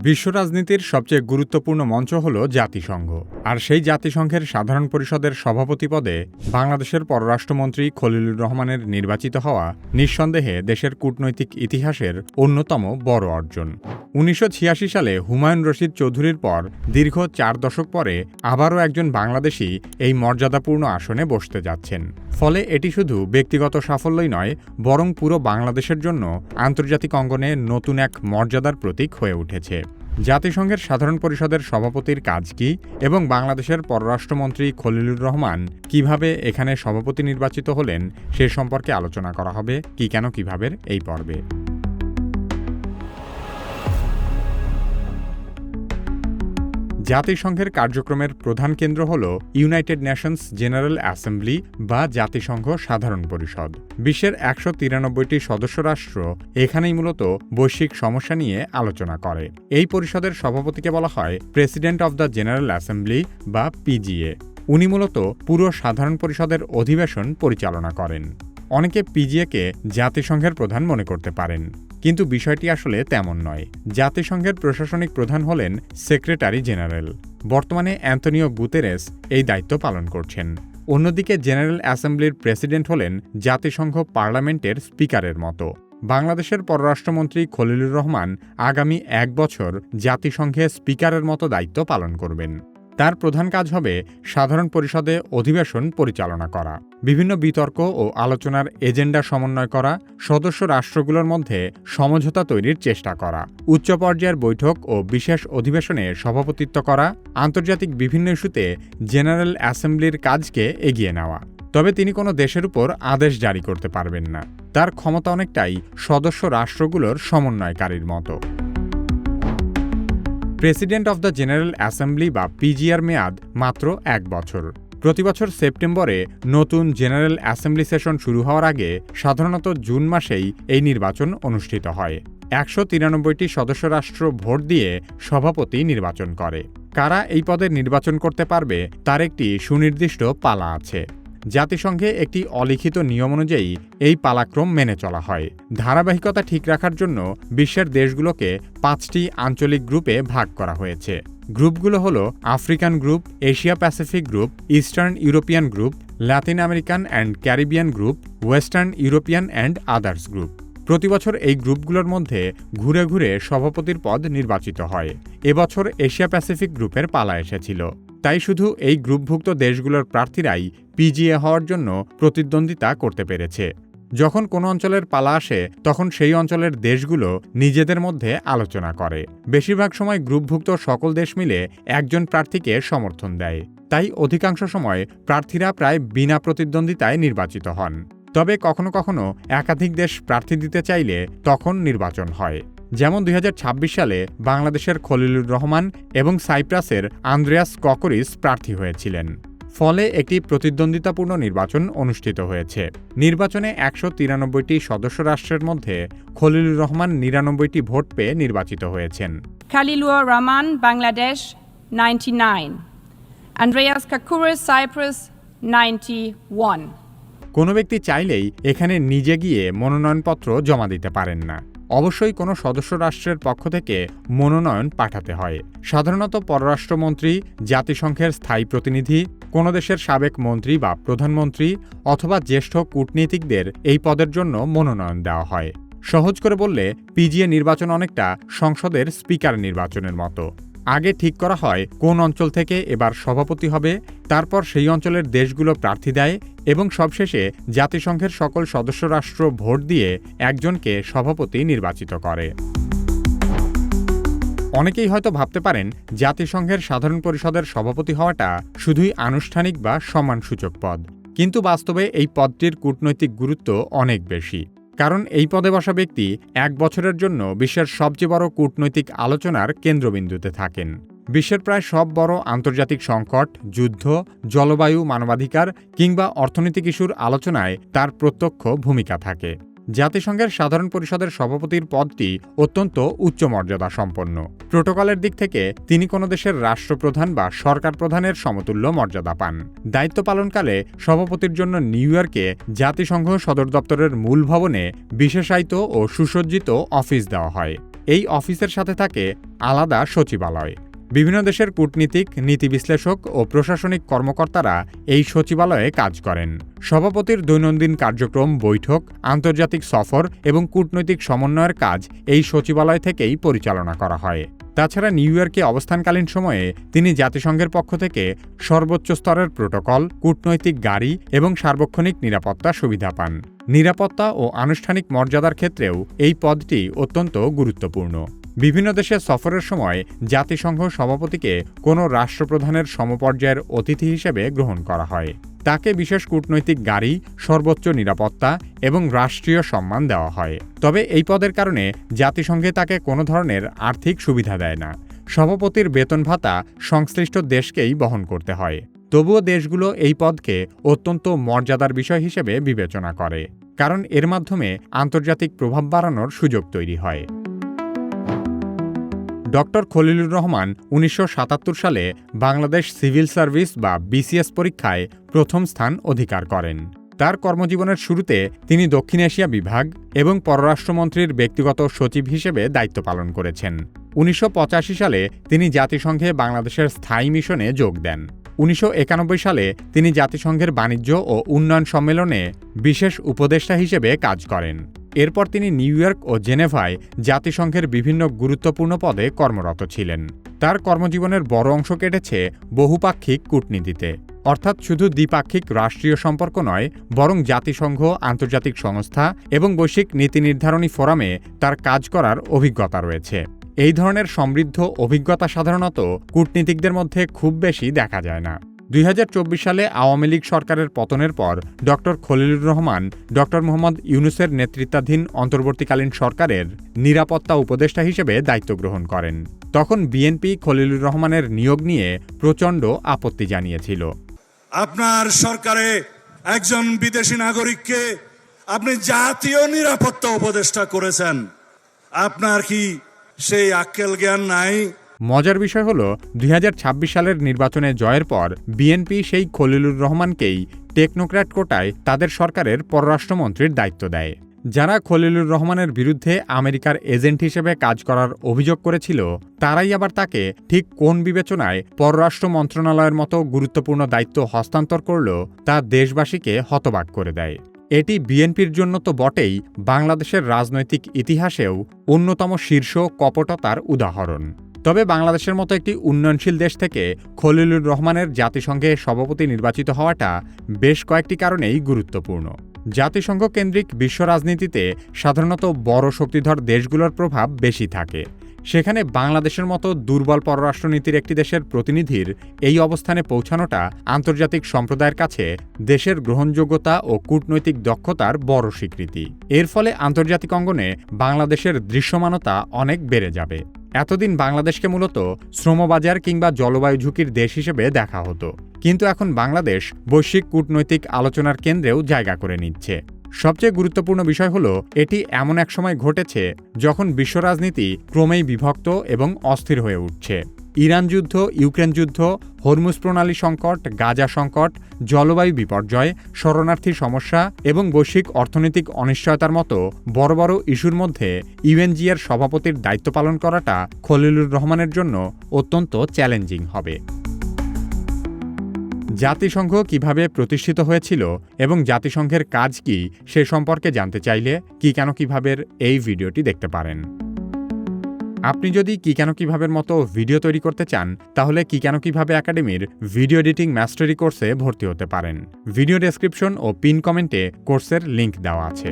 বিশ্ব রাজনীতির সবচেয়ে গুরুত্বপূর্ণ মঞ্চ হল জাতিসংঘ। আর সেই জাতিসংঘের সাধারণ পরিষদের সভাপতি পদে বাংলাদেশের পররাষ্ট্রমন্ত্রী খলিলুর রহমানের নির্বাচিত হওয়া নিঃসন্দেহে দেশের কূটনৈতিক ইতিহাসের অন্যতম বড় অর্জন। ১৯৮৬ সালে হুমায়ুন রশিদ চৌধুরীর পর দীর্ঘ ৪ দশক পরে আবারও একজন বাংলাদেশী এই মর্যাদাপূর্ণ আসনে বসতে যাচ্ছেন। ফলে এটি শুধু ব্যক্তিগত সাফল্যই নয়, বরং পুরো বাংলাদেশের জন্য আন্তর্জাতিক অঙ্গনে নতুন এক মর্যাদার প্রতীক হয়ে উঠেছে। জাতিসংঘের সাধারণ পরিষদের সভাপতির কাজ কি এবং বাংলাদেশের পররাষ্ট্রমন্ত্রী খলিলুর রহমান কিভাবে এখানে সভাপতি নির্বাচিত হলেন সে সম্পর্কে আলোচনা করা হবে কি কেন কিভাবে এই পর্বে। জাতিসংঘের কার্যক্রমের প্রধান কেন্দ্র হল ইউনাইটেড নেশনস জেনারেল অ্যাসেম্বলি বা জাতিসংঘ সাধারণ পরিষদ। বিশ্বের ১৯৩টি সদস্য রাষ্ট্র এখানেই মূলত বৈশ্বিক সমস্যা নিয়ে আলোচনা করে। এই পরিষদের সভাপতিকে বলা হয় president of the general assembly বা পিজিএ। উনি মূলত পুরো সাধারণ পরিষদের অধিবেশন পরিচালনা করেন। অনেকে পিজিএকে জাতিসংঘের প্রধান মনে করতে পারেন, কিন্তু বিষয়টি আসলে তেমন নয়। জাতিসংঘের প্রশাসনিক প্রধান হলেন সেক্রেটারি জেনারেল। বর্তমানে অ্যান্তনিও গুতেরেস এই দায়িত্ব পালন করছেন। অন্যদিকে জেনারেল অ্যাসেম্বলির প্রেসিডেন্ট হলেন জাতিসংঘ পার্লামেন্টের স্পিকারের মতো। বাংলাদেশের পররাষ্ট্রমন্ত্রী খলিলুর রহমান আগামী ১ বছর জাতিসংঘে স্পিকারের মতো দায়িত্ব পালন করবেন। তার প্রধান কাজ হবে সাধারণ পরিষদে অধিবেশন পরিচালনা করা, বিভিন্ন বিতর্ক ও আলোচনার এজেন্ডা সমন্বয় করা, সদস্য রাষ্ট্রগুলোর মধ্যে সমঝোতা তৈরির চেষ্টা করা, উচ্চ পর্যায়ের বৈঠক ও বিশেষ অধিবেশনে সভাপতিত্ব করা, আন্তর্জাতিক বিভিন্ন ইস্যুতে জেনারেল অ্যাসেম্বলির কাজকে এগিয়ে নেওয়া। তবে তিনি কোনো দেশের উপর আদেশ জারি করতে পারবেন না। তার ক্ষমতা অনেকটাই সদস্য রাষ্ট্রগুলোর সমন্বয়কারীর মতো। President of the general assembly বা পিজিআর মেয়াদ মাত্র ১ বছর। প্রতিবছর সেপ্টেম্বরে নতুন জেনারেল অ্যাসেম্বলি সেশন শুরু হওয়ার আগে সাধারণত জুন মাসেই এই নির্বাচন অনুষ্ঠিত হয়। ১৯৩টি সদস্য রাষ্ট্র ভোট দিয়ে সভাপতি নির্বাচন করে। কারা এই পদে নির্বাচন করতে পারবে তার একটি সুনির্দিষ্ট পালা আছে। জাতিসংঘে একটি অলিখিত নিয়ম অনুযায়ী এই পালাক্রম মেনে চলা হয়। ধারাবাহিকতা ঠিক রাখার জন্য বিশ্বের দেশগুলোকে ৫টি আঞ্চলিক গ্রুপে ভাগ করা হয়েছে। গ্রুপগুলো হল African group, Asia Pacific group, eastern European group, Latin American and Caribbean group, western European and others group. প্রতিবছর এই গ্রুপগুলোর মধ্যে ঘুরে ঘুরে সভাপতির পদ নির্বাচিত হয়। এবছর এশিয়া প্যাসিফিক গ্রুপের পালা এসেছিল। তাই শুধু এই গ্রুপভুক্ত দেশগুলোর প্রার্থীরাই পিজিএ হওয়ার জন্য প্রতিদ্বন্দ্বিতা করতে পেরেছে। যখন কোনো অঞ্চলের পালা আসে তখন সেই অঞ্চলের দেশগুলো নিজেদের মধ্যে আলোচনা করে। বেশিরভাগ সময় গ্রুপভুক্ত সকল দেশ মিলে একজন প্রার্থীকে সমর্থন দেয়। তাই অধিকাংশ সময় প্রার্থীরা প্রায় বিনা প্রতিদ্বন্দ্বিতায় নির্বাচিত হন। তবে কখনো কখনো একাধিক দেশ প্রার্থী দিতে চাইলে তখন নির্বাচন হয়। যেমন ২০২৬ সালে বাংলাদেশের খলিলুর রহমান এবং সাইপ্রাসের আন্দ্রেয়াস ককরিস প্রার্থী হয়েছিলেন। ফলে একটি প্রতিদ্বন্দ্বিতাপূর্ণ নির্বাচন অনুষ্ঠিত হয়েছে। নির্বাচনে ১৯৩টি সদস্য রাষ্ট্রের মধ্যে খলিলুর রহমান ৯৯টি ভোট পেয়ে নির্বাচিত হয়েছেন। Khalilur Rahman, Bangladesh 99, Andreas Kokkoris, Cyprus 91। কোনো ব্যক্তি চাইলেই এখানে নিজে গিয়ে মনোনয়নপত্র জমা দিতে পারেন না। অবশ্যই কোনো সদস্য রাষ্ট্রের পক্ষ থেকে মনোনয়ন পাঠাতে হয়। সাধারণত পররাষ্ট্রমন্ত্রী, জাতিসংঘের স্থায়ী প্রতিনিধি, কোনো দেশের সাবেক মন্ত্রী বা প্রধানমন্ত্রী অথবা জ্যেষ্ঠ কূটনীতিকদের এই পদের জন্য মনোনয়ন দেওয়া হয়। সহজ করে বললে পিজিএ নির্বাচন অনেকটা সংসদের স্পিকার নির্বাচনের মতো। আগে ঠিক করা হয় কোন অঞ্চল থেকে এবার সভাপতি হবে, তারপর সেই অঞ্চলের দেশগুলো প্রার্থী দেয় এবং সবশেষে জাতিসংঘের সকল সদস্য রাষ্ট্র ভোট দিয়ে একজনকে সভাপতি নির্বাচিত করে। অনেকেই হয়তো ভাবতে পারেন জাতিসংঘের সাধারণ পরিষদের সভাপতি হওয়াটা শুধুই আনুষ্ঠানিক বা সম্মানসূচক পদ, কিন্তু বাস্তবে এই পদটির কূটনৈতিক গুরুত্ব অনেক বেশি। কারণ এই পদে বসা ব্যক্তি ১ বছরের জন্য বিশ্বের সবচেয়ে বড় কূটনৈতিক আলোচনার কেন্দ্রবিন্দুতে থাকেন। বিশ্বের প্রায় সব বড় আন্তর্জাতিক সংকট, যুদ্ধ, জলবায়ু, মানবাধিকার কিংবা অর্থনৈতিক ইস্যুর আলোচনায় তার প্রত্যক্ষ ভূমিকা থাকে। জাতিসংঘের সাধারণ পরিষদের সভাপতির পদটি অত্যন্ত উচ্চ মর্যাদা সম্পন্ন। প্রোটোকলের দিক থেকে তিনি কোনো দেশের রাষ্ট্রপ্রধান বা সরকার প্রধানের সমতুল্য মর্যাদা পান। দায়িত্ব পালনকালে সভাপতির জন্য নিউ ইয়র্কে জাতিসংঘ সদর দপ্তরের মূল ভবনে বিশেষায়িত ও সুসজ্জিত অফিস দেওয়া হয়। এই অফিসের সাথে থাকে আলাদা সচিবালয়। বিভিন্ন দেশের কূটনীতিক, নীতি বিশ্লেষক ও প্রশাসনিক কর্মকর্তারা এই সচিবালয়ে কাজ করেন। সভাপতির দৈনন্দিন কার্যক্রম, বৈঠক, আন্তর্জাতিক সফর এবং কূটনৈতিক সমন্বয়ের কাজ এই সচিবালয় থেকেই পরিচালনা করা হয়। তাছাড়া নিউ ইয়র্কে অবস্থানকালীন সময়ে তিনি জাতিসংঘের পক্ষ থেকে সর্বোচ্চ স্তরের প্রোটোকল, কূটনৈতিক গাড়ি এবং সার্বক্ষণিক নিরাপত্তা সুবিধা পান। নিরাপত্তা ও আনুষ্ঠানিক মর্যাদার ক্ষেত্রেও এই পদটি অত্যন্ত গুরুত্বপূর্ণ। বিভিন্ন দেশে সফরের সময় জাতিসংঘ সভাপতিকে কোনো রাষ্ট্রপ্রধানের সমপর্যায়ের অতিথি হিসেবে গ্রহণ করা হয়। তাকে বিশেষ কূটনৈতিক গাড়ি, সর্বোচ্চ নিরাপত্তা এবং রাষ্ট্রীয় সম্মান দেওয়া হয়। তবে এই পদের কারণে জাতিসংঘে তাকে কোনো ধরনের আর্থিক সুবিধা দেয় না। সভাপতির বেতন ভাতা সংশ্লিষ্ট দেশকেই বহন করতে হয়। তবুও দেশগুলো এই পদকে অত্যন্ত মর্যাদার বিষয় হিসেবে বিবেচনা করে, কারণ এর মাধ্যমে আন্তর্জাতিক প্রভাব বাড়ানোর সুযোগ তৈরি হয়। ডক্টর খলিলুর রহমান ১৯৭৭ সালে বাংলাদেশ সিভিল সার্ভিস বা বিসিএস পরীক্ষায় প্রথম স্থান অধিকার করেন। তার কর্মজীবনের শুরুতে তিনি দক্ষিণ এশিয়া বিভাগ এবং পররাষ্ট্রমন্ত্রীর ব্যক্তিগত সচিব হিসেবে দায়িত্ব পালন করেছেন। ১৯৮৫ সালে তিনি জাতিসংঘে বাংলাদেশের স্থায়ী মিশনে যোগ দেন। ১৯৯১ সালে তিনি জাতিসংঘের বাণিজ্য ও উন্নয়ন সম্মেলনে বিশেষ উপদেষ্টা হিসেবে কাজ করেন। এরপর তিনি নিউ ইয়র্ক ও জেনেভায় জাতিসংঘের বিভিন্ন গুরুত্বপূর্ণ পদে কর্মরত ছিলেন। তার কর্মজীবনের বড় অংশ কেটেছে বহুপাক্ষিক কূটনীতিতে, অর্থাৎ শুধু দ্বিপাক্ষিক রাষ্ট্রীয় সম্পর্ক নয়, বরং জাতিসংঘ, আন্তর্জাতিক সংস্থা এবং বৈশ্বিক নীতি নির্ধারণী ফোরামে তার কাজ করার অভিজ্ঞতা রয়েছে। এই ধরনের সমৃদ্ধ অভিজ্ঞতা সাধারণত কূটনীতিকদের মধ্যে খুব বেশি দেখা যায় না। ২০২৪ সালে আওয়ামী লীগ সরকারের পতনের পর ডক্টর খলিলুর রহমান ডক্টর মোহাম্মদ ইউনূসের নেতৃত্বাধীন অন্তর্বর্তীকালীন সরকারের নিরাপত্তা উপদেষ্টা হিসেবে দায়িত্ব গ্রহণ করেন। তখন বিএনপি খলিলুর রহমানের নিয়োগ নিয়ে প্রচণ্ড আপত্তি জানিয়েছিল। আপনার সরকারে একজন বিদেশি নাগরিককে আপনি জাতীয় নিরাপত্তা উপদেষ্টা করেছেন, আপনার কি সেই আক্কেল জ্ঞান নাই? মজার বিষয় হলো ২০২৬ সালের নির্বাচনে জয়ের পর বিএনপি সেই খলিলুর রহমানকেই টেকনোক্র্যাট কোটায় তাদের সরকারের পররাষ্ট্রমন্ত্রীর দায়িত্ব দেয়। যারা খলিলুর রহমানের বিরুদ্ধে আমেরিকার এজেন্ট হিসেবে কাজ করার অভিযোগ করেছিল, তারাই আবার তাকে ঠিক কোন বিবেচনায় পররাষ্ট্র মন্ত্রণালয়ের মতো গুরুত্বপূর্ণ দায়িত্ব হস্তান্তর করল তা দেশবাসীকে হতবাক করে দেয়। এটি বিএনপির জন্য তো বটেই, বাংলাদেশের রাজনৈতিক ইতিহাসেও অন্যতম শীর্ষ কপটতার উদাহরণ। তবে বাংলাদেশের মতো একটি উন্নয়নশীল দেশ থেকে খলিলুর রহমানের জাতিসংঘে সভাপতি নির্বাচিত হওয়াটা বেশ কয়েকটি কারণেই গুরুত্বপূর্ণ। জাতিসংঘ কেন্দ্রিক বিশ্ব রাজনীতিতে সাধারণত বড় শক্তিধর দেশগুলোর প্রভাব বেশি থাকে। সেখানে বাংলাদেশের মতো দুর্বল পররাষ্ট্রনীতির একটি দেশের প্রতিনিধির এই অবস্থানে পৌঁছানোটা আন্তর্জাতিক সম্প্রদায়ের কাছে দেশের গ্রহণযোগ্যতা ও কূটনৈতিক দক্ষতার বড় স্বীকৃতি। এর ফলে আন্তর্জাতিক অঙ্গনে বাংলাদেশের দৃশ্যমানতা অনেক বেড়ে যাবে। এতদিন বাংলাদেশকে মূলত শ্রমবাজার কিংবা জলবায়ু ঝুঁকির দেশ হিসেবে দেখা হতো, কিন্তু এখন বাংলাদেশ বৈশ্বিক কূটনৈতিক আলোচনার কেন্দ্রেও জায়গা করে নিচ্ছে। সবচেয়ে গুরুত্বপূর্ণ বিষয় হলো, এটি এমন এক সময় ঘটেছে যখন বিশ্ব রাজনীতি ক্রমেই বিভক্ত এবং অস্থির হয়ে উঠছে। ইরান যুদ্ধ, ইউক্রেন যুদ্ধ, হরমুজ প্রণালী সংকট, গাজা সংকট, জলবায়ু বিপর্যয়, শরণার্থী সমস্যা এবং বৈশ্বিক অর্থনৈতিক অনিশ্চয়তার মতো বড় বড় ইস্যুর মধ্যে ইউএনজিএর সভাপতির দায়িত্ব পালন করাটা খলিলুর রহমানের জন্য অত্যন্ত চ্যালেঞ্জিং হবে। জাতিসংঘ কিভাবে প্রতিষ্ঠিত হয়েছিল এবং জাতিসংঘের কাজ কি সে সম্পর্কে জানতে চাইলে কি কেন কিভাবের এই ভিডিওটি দেখতে পারেন। আপনি যদি কি কেন কিভাবের মতো ভিডিও তৈরি করতে চান, তাহলে কি কেন কিভাবে একাডেমির ভিডিও এডিটিং মাস্টারি কোর্সে ভর্তি হতে পারেন। ভিডিও ডেসক্রিপশন ও পিন কমেন্টে কোর্সের লিংক দেওয়া আছে।